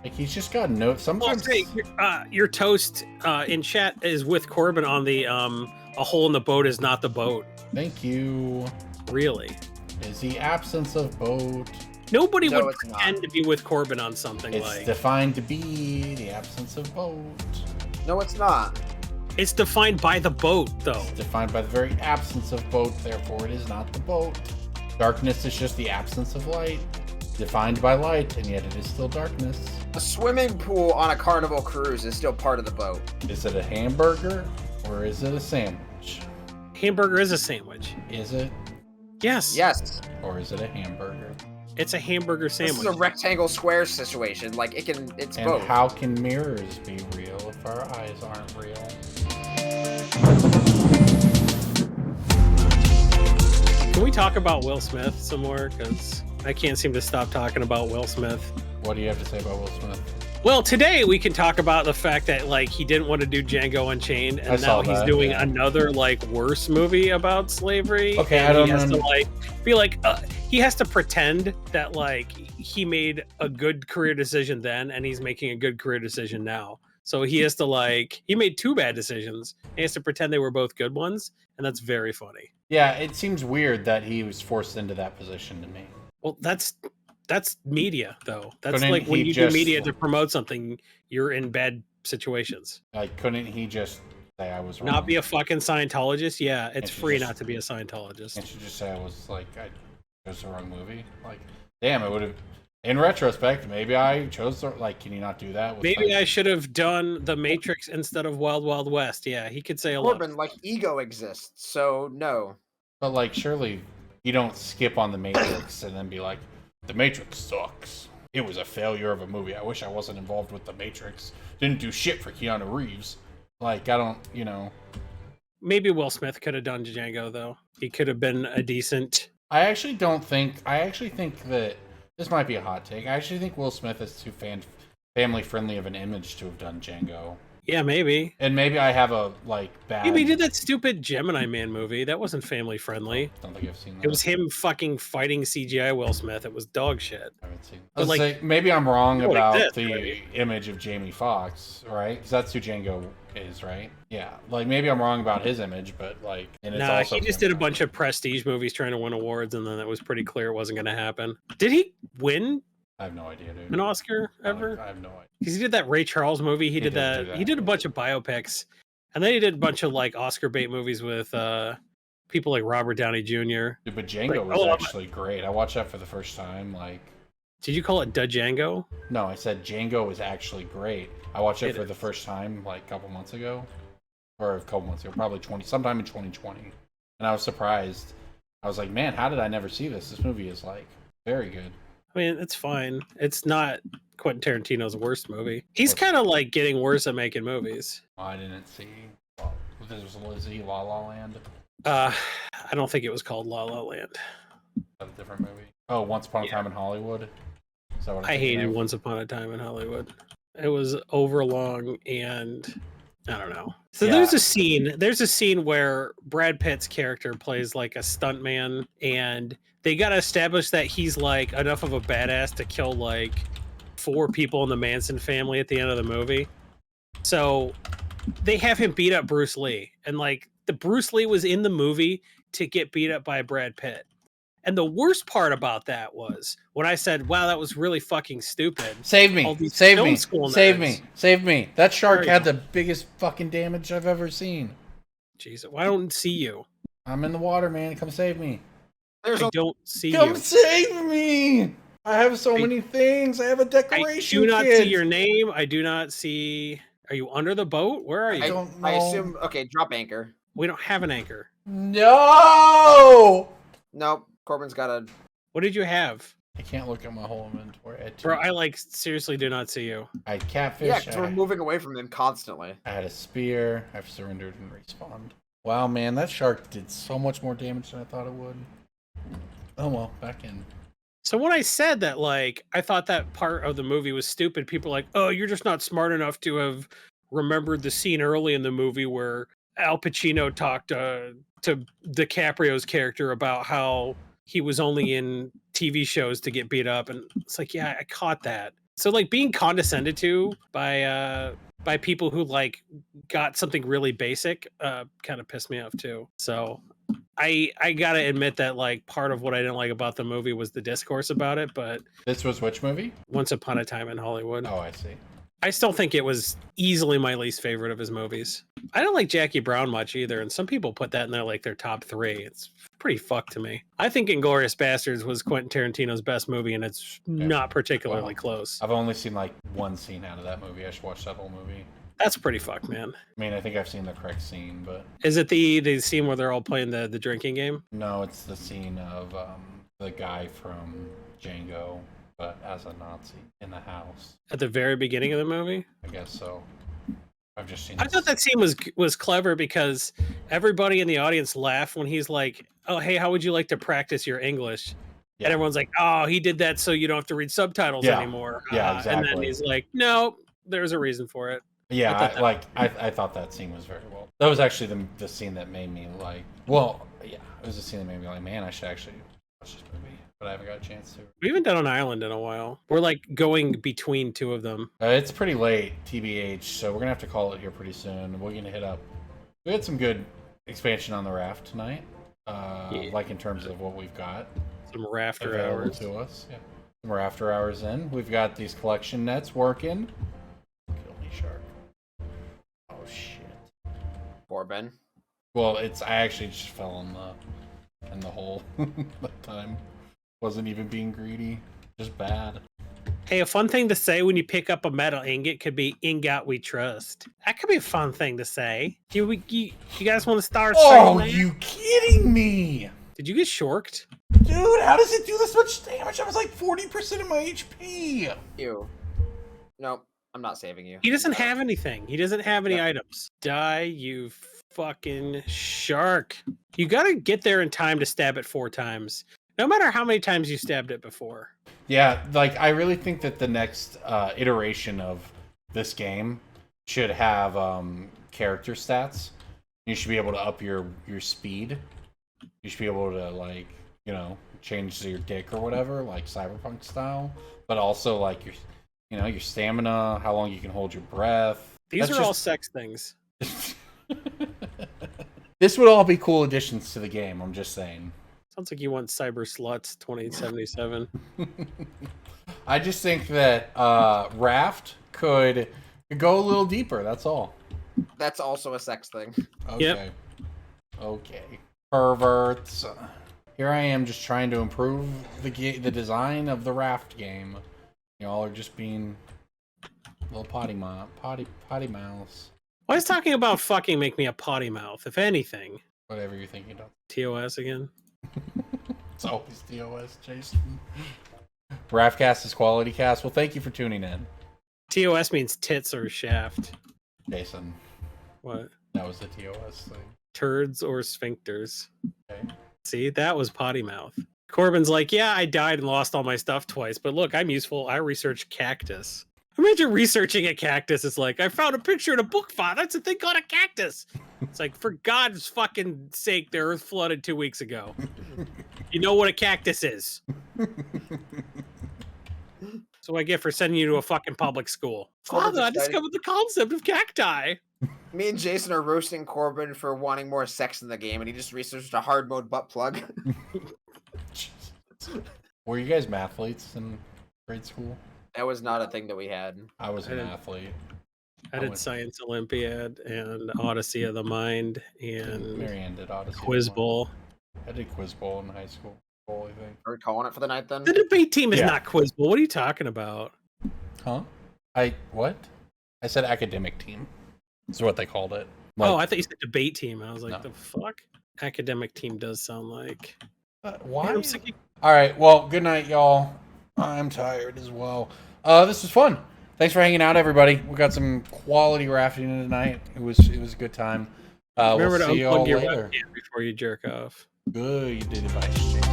Like he's just got no. Well, Sometimes say your toast in chat is with Corbin on the a hole in the boat is not the boat. Thank you. Really? Is the absence of boat. Nobody No, would it's pretend not. to be with Corbin on something It's like. defined to be the absence of boat. No, it's not. It's defined by the boat, though. It's defined by the very absence of boat, therefore it is not the boat. Darkness is just the absence of light, defined by light, and yet it is still darkness. A swimming pool on a Carnival cruise is still part of the boat. Is it a hamburger or is it a sandwich? Hamburger is a sandwich. Is it? Yes. Yes. Or is it a hamburger? It's a hamburger sandwich. This is a rectangle square situation. Like it's And both. how can mirrors be real if our eyes aren't real? Can we talk about Will Smith some more? Because I can't seem to stop talking about Will Smith. What do you have to say about Will Smith? Well, today we can talk about the fact that like he didn't want to do Django Unchained, and now he's doing another like worse movie about slavery. Okay, I don't he has to like be like he has to pretend that like he made a good career decision then, and he's making a good career decision now. So he has to like he made two bad decisions. He has to pretend they were both good ones, and that's very funny. Yeah, it seems weird that he was forced into that position to me. Well, that's media, though. That's Couldn't like when he you just- do media to promote something, you're in bad situations. Like, couldn't he just say I was wrong? Not be a fucking Scientologist? Yeah, it's Can't you free just- not to be a Scientologist. Can't you just say I was like, I chose the wrong movie? Like, damn, it would have. In retrospect, maybe I chose the. Like, can you not do that? With Maybe like, I should have done The Matrix instead of Wild Wild West. Yeah, he could say a lot. Corbin, like ego exists, so no. But like, surely you don't skip on the Matrix and then be like, the Matrix sucks. It was a failure of a movie. I wish I wasn't involved with the Matrix. Didn't do shit for Keanu Reeves. Like, I don't, you know. Maybe Will Smith could have done Django though. He could have been a decent. I actually think that this might be a hot take. I actually think Will Smith is too family friendly of an image to have done Django. Yeah, maybe. And maybe I have a like bad. Yeah, but he did that stupid Gemini Man movie. That wasn't family friendly. I don't think I've seen that. It was him fucking fighting CGI Will Smith. It was dog shit. I haven't seen. But, like, Say, maybe I'm wrong like about this, the right? image of Jamie Foxx, right? Because that's who Django is, right? Yeah. Like maybe I'm wrong about his image, but like, and it's Nah, also he just did a bunch of prestige movies trying to win awards, and then it was pretty clear it wasn't going to happen. Did he win I have no idea, dude. an Oscar ever? I have no idea. Because he did that Ray Charles movie. He did did that. do that. He did a bunch of biopics, and then he did a bunch of like Oscar bait movies with people like Robert Downey Jr. Dude, but Django Like, was actually great. I watched that for the first time. Like, Did you call it Da Django? no, I said Django was actually great. I watched it It for the is. first time like a couple months ago, or a couple months ago, probably sometime in 2020, and I was surprised. I was like, man, how did I never see this? This movie is like very good. I mean, it's fine. It's not Quentin Tarantino's worst movie. He's What's- kind of like getting worse at making movies. I didn't see. Well, this was Lizzie La La Land. I don't think it was called La La Land. Is that a different movie? Oh, Once Upon a Time in Hollywood. Is that what I'm I thinking hated of? Once Upon a Time in Hollywood. It was overlong and I don't know. So Yeah. there's a scene where Brad Pitt's character plays like a stuntman, and they got to establish that he's like enough of a badass to kill like 4 people in the Manson family at the end of the movie. So they have him beat up Bruce Lee, and like the Bruce Lee was in the movie to get beat up by Brad Pitt. And the worst part about that was when I said, "Wow, that was really fucking stupid." Save All me! these Save film me! school Save nerds. me! Save me! That shark There you had go. the biggest fucking damage I've ever seen. Jesus, why don't I see you? I'm in the water, man. Come save me! There's I a don't see Come you. save me! I have so I- many things. I have a I decoration do not kit. see your name. I do not see. Are you under the boat? Where are you? don't I know. assume. Okay, drop anchor. We don't have an anchor. No! Nope. Corbin's got a. What did you have? I can't look at my whole inventory. Bro, I like seriously do not see you. I had catfish. Yeah, because we're moving away from them constantly. I had a spear. I've surrendered and respawned. Wow, man, that shark did so much more damage than I thought it would. Oh well, back in. So when I said that, like, I thought that part of the movie was stupid, people were like, oh, you're just not smart enough to have remembered the scene early in the movie where Al Pacino talked to DiCaprio's character about how he was only in TV shows to get beat up. And it's like, yeah, I caught that. So like being condescended to by people who like got something really basic kind of pissed me off too. So I gotta admit that like part of what I didn't like about the movie was the discourse about it, but This was which movie? Once Upon a Time in Hollywood. Oh, I see. I still think it was easily my least favorite of his movies. I don't like Jackie Brown much either, and some people put that in their top 3. It's pretty fucked to me. I think Inglourious Basterds was Quentin Tarantino's best movie, and it's not particularly close. I've only seen like one scene out of that movie. I should watch that whole movie. That's pretty fucked, man. I mean, I think I've seen the correct scene, but is it the scene where they're all playing the drinking game? No, it's the scene of the guy from Django, but as a Nazi in the house. At the very beginning of the movie? I guess so. I've just seen. I thought that scene was clever because everybody in the audience laughed when he's like, "Oh, hey, how would you like to practice your English?" Yeah. And everyone's like, "Oh, he did that so you don't have to read subtitles anymore." Yeah, exactly. And then he's like, "No, there's a reason for it." Yeah, I thought that scene was very well. That was actually the scene that made me like. Well, yeah, it was the scene that made me like, man, I should actually watch this movie, but I haven't got a chance to. We haven't done an island in a while. We're like going between 2 of them. It's pretty late, TBH, so we're gonna have to call it here pretty soon. We're gonna hit up. We had some good expansion on the Raft tonight, like in terms of what we've got. Some rafter available hours to us. Yeah, some rafter hours in. We've got these collection nets working. Kill me, shark. Oh shit. Poor Ben. Well, I actually just fell in the hole that time. Wasn't even being greedy. Just bad. Hey, a fun thing to say when you pick up a metal ingot could be "In God We Trust." That could be a fun thing to say. You guys want to start? Oh, you kidding me? Did you get shorked? Dude, how does it do this much damage? I was like 40% of my HP. Ew. Nope, I'm not saving you. He doesn't have anything. He doesn't have any items. Die, you fucking shark. You gotta get there in time to stab it 4 times. No matter how many times you stabbed it before. Yeah, like I really think that the next iteration of this game should have character stats. You should be able to up your speed. You should be able to like, change your dick or whatever, like Cyberpunk style. But also like your stamina, how long you can hold your breath. These are all sex things. This would all be cool additions to the game, I'm just saying. Sounds like you want Cyber Sluts 2077. I just think that Raft could go a little deeper, that's all. That's also a sex thing. Okay. Yep. Okay. Perverts. Here I am just trying to improve the design of the Raft game. Y'all are just being little potty mouths. Why is talking about fucking make me a potty mouth, if anything? Whatever you're thinking of. TOS again? It's always TOS, Jason. Raftcast is quality cast. Well, thank you for tuning in. TOS means tits or shaft. Jason. What? That was the TOS thing. Turds or sphincters. Okay. See, that was potty mouth. Corbin's like, yeah, I died and lost all my stuff twice, but look, I'm useful. I researched cactus. Imagine researching a cactus. It's like, I found a picture in a book file. That's a thing called a cactus. It's like, for God's fucking sake, the earth flooded 2 weeks ago. You know what a cactus is. So I get for sending you to a fucking public school. Father, I discovered the concept of cacti. Me and Jason are roasting Corbin for wanting more sex in the game, and he just researched a hard mode butt plug. Were you guys mathletes in grade school? That was not a thing that we had. I was an athlete. I did Science Olympiad and Odyssey of the Mind and Marianne did Odyssey. Quiz Bowl. I did Quiz Bowl in high school, I think. Are we calling it for the night then? The debate team is not Quiz Bowl. What are you talking about? Huh? What? I said academic team. That's what they called it. Like, I thought you said debate team. I was like, no. The fuck? Academic team does sound like. Why? I'm sick of... All right. Well, good night, y'all. I'm tired as well. This was fun. Thanks for hanging out, everybody. We got some quality rafting tonight. It was a good time. Remember we'll to see y'all unplug your later webcam before you jerk off. Good, you did advice.